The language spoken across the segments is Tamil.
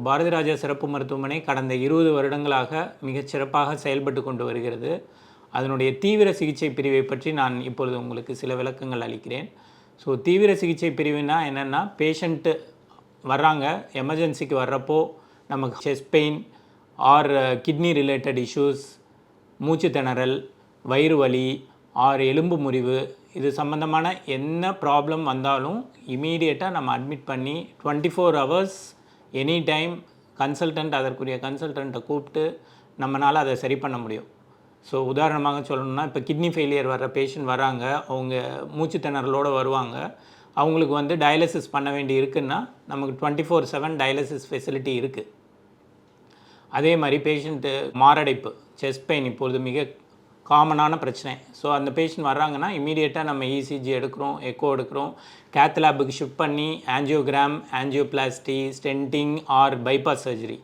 பாரதி ராஜா சிறப்பு மருத்துவமனை கடந்த 20 வருடங்களாக மிகச் சிறப்பாக செயல்பட்டு கொண்டு வருகிறது. அதனுடைய தீவிர சிகிச்சை பிரிவை பற்றி நான் இப்பொழுது உங்களுக்கு சில விளக்கங்கள் அளிக்கிறேன். தீவிர சிகிச்சை பிரிவுனா என்னென்னா, பேஷண்ட்டு வர்றாங்க, எமர்ஜென்சிக்கு வர்றப்போ நமக்கு chest pain R kidney related issues, மூச்சு திணறல், வயிறு வலி ஆர் எலும்பு முறிவு, இது சம்மந்தமான என்ன ப்ராப்ளம் வந்தாலும் இமீடியட்டாக நம்ம அட்மிட் பண்ணி 24 ஹவர்ஸ் எனி டைம் அதற்குரிய கன்சல்டண்ட்டை கூப்பிட்டு நம்மளால் அதை சரி பண்ண முடியும். உதாரணமாக சொல்லணும்னா, இப்போ கிட்னி ஃபெயிலியர் வர்ற பேஷண்ட் வராங்க, அவங்க மூச்சு திணறலோடு வருவாங்க, அவங்களுக்கு டயாலிசிஸ் பண்ண வேண்டி இருக்குன்னா நமக்கு 24/7 டயாலிசிஸ் ஃபெசிலிட்டி இருக்குது. அதே மாதிரி பேஷண்ட்டு மாரடைப்பு, செஸ்ட் பெயின் இப்பொழுது மிக காமனான பிரச்சனை. அந்த பேஷண்ட் வர்றாங்கன்னா இமீடியட்டாக நம்ம இசிஜி எடுக்கிறோம், எக்கோ எடுக்கிறோம், கேத் லேபுக்கு ஷிஃப்ட் பண்ணி angiogram, angioplasty, stenting or bypass surgery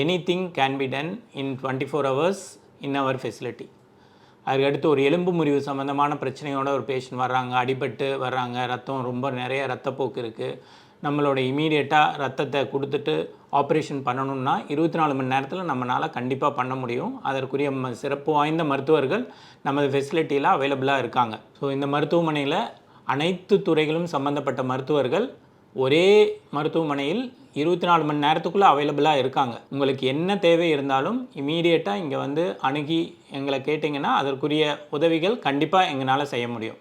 anything can be done in 24 hours in our facility. அதுக்கடுத்து ஒரு எலும்பு முறிவு சம்மந்தமான பிரச்சனையோட ஒரு பேஷண்ட் வர்றாங்க, அடிபட்டு வர்றாங்க, ரத்தம் ரொம்ப நிறைய ரத்தப்போக்கு இருக்குது, நம்மளோட இமீடியட்டாக ரத்தத்தை கொடுத்துட்டு ஆப்ரேஷன் பண்ணணுன்னா 24 மணி நேரத்தில் நம்மளால் கண்டிப்பாக பண்ண முடியும். அதற்குரிய சிறப்பு வாய்ந்த மருத்துவர்கள் நமது ஃபெசிலிட்டியில் அவைலபிளாக இருக்காங்க. இந்த மருத்துவமனையில் அனைத்து துறைகளும் சம்மந்தப்பட்ட மருத்துவர்கள் ஒரே மருத்துவமனையில் 24 மணி நேரத்துக்குள்ளே அவைலபிளாக இருக்காங்க. உங்களுக்கு என்ன தேவை இருந்தாலும் இமீடியட்டாக இங்கே அணுகி எங்களை கேட்டிங்கன்னா அதற்குரிய உதவிகள் கண்டிப்பாக எங்களால் செய்ய முடியும்.